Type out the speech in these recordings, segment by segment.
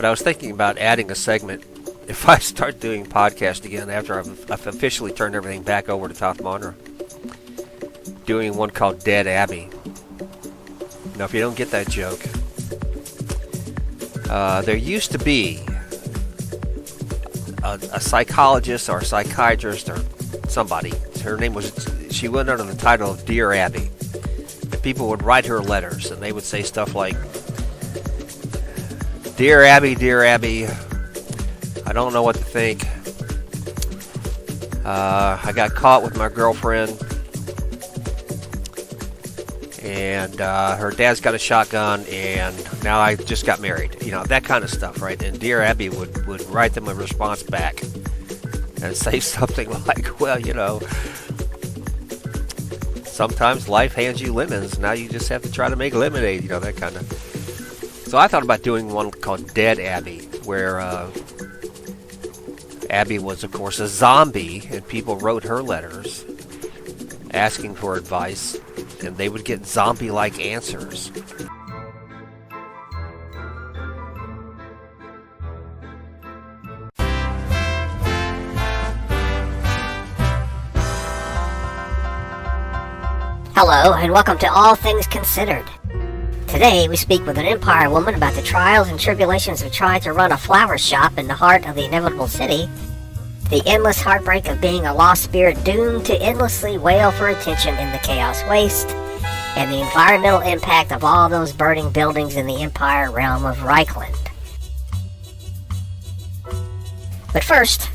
But I was thinking about adding a segment if I start doing podcast again after I've officially turned everything back over to Tothmonra. Doing one called Dead Abbey. Now, if you don't get that joke, there used to be a psychologist or a psychiatrist or somebody. Her name was, she went under the title of Dear Abby. And people would write her letters, and they would say stuff like, Dear Abby, I don't know what to think. I got caught with my girlfriend, and her dad's got a shotgun, and now I just got married. You know, that kind of stuff, right? And Dear Abby would write them a response back and say something like, well, you know, sometimes life hands you lemons. Now you just have to try to make lemonade, you know, that kind of. So I thought about doing one called Dead Abby, where Abby was, of course, a zombie, and people wrote her letters asking for advice, and they would get zombie-like answers. Hello, and welcome to All Things Considered. Today, we speak with an Empire woman about the trials and tribulations of trying to run a flower shop in the heart of the inevitable city, the endless heartbreak of being a lost spirit doomed to endlessly wail for attention in the chaos waste, and the environmental impact of all those burning buildings in the Empire realm of Reichland. But first,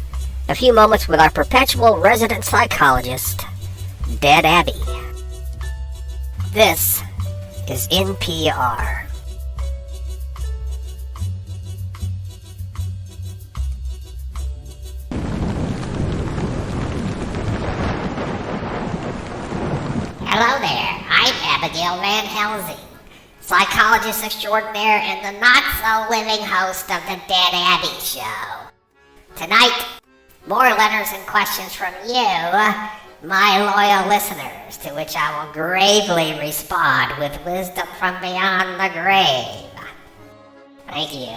a few moments with our perpetual resident psychologist, Dead Abby. This is NPR. Hello there, I'm Abigail Van Helsing, psychologist extraordinaire and the not-so-living host of the Dead Abby Show. Tonight, more letters and questions from you, my loyal listeners, to which I will gravely respond with wisdom from beyond the grave. Thank you.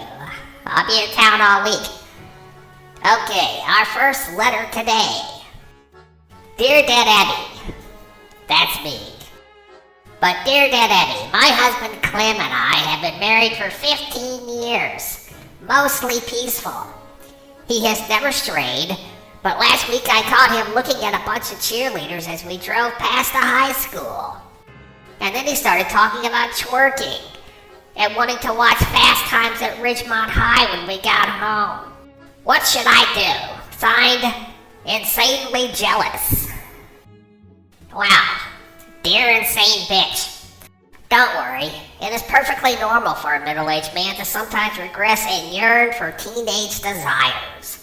I'll be in town all week. Okay, our first letter today. Dear Dead Abby, that's me. But dear Dead Abby, my husband Clem and I have been married for 15 years, mostly peaceful. He has never strayed, but last week I caught him looking at a bunch of cheerleaders as we drove past a high school. And then he started talking about twerking and wanting to watch Fast Times at Ridgemont High when we got home. What should I do? Signed, Insanely Jealous. Wow, dear insane bitch. Don't worry, it is perfectly normal for a middle-aged man to sometimes regress and yearn for teenage desires.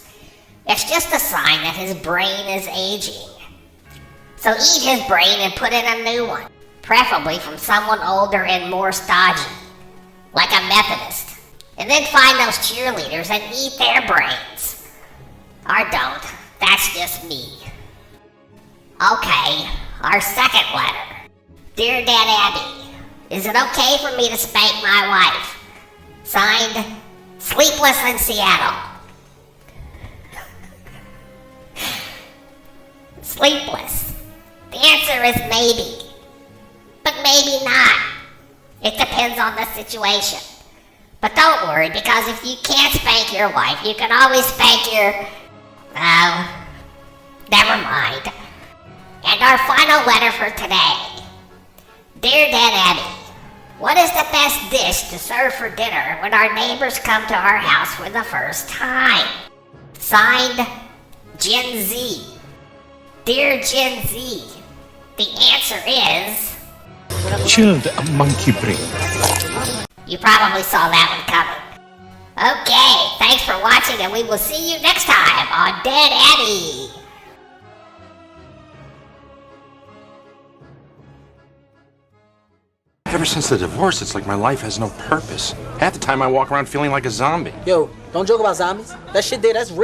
It's just a sign that his brain is aging. So eat his brain and put in a new one, preferably from someone older and more stodgy, like a Methodist. And then find those cheerleaders and eat their brains. Or don't, that's just me. Okay, our second letter. Dear Dead Abby, is it okay for me to spank my wife? Signed, Sleepless in Seattle. Sleepless. The answer is maybe. But maybe not. It depends on the situation. But don't worry, because if you can't spank your wife, you can always spank your... oh, never mind. And our final letter for today. Dear Dead Abby, what is the best dish to serve for dinner when our neighbors come to our house for the first time? Signed, Gen Z. Dear Gen Z, the answer is... chilled monkey brain. You probably saw that one coming. Okay, thanks for watching, and we will see you next time on Dead Abby. Ever since the divorce, it's like my life has no purpose. Half the time I walk around feeling like a zombie. Yo, don't joke about zombies. That shit there, that's real.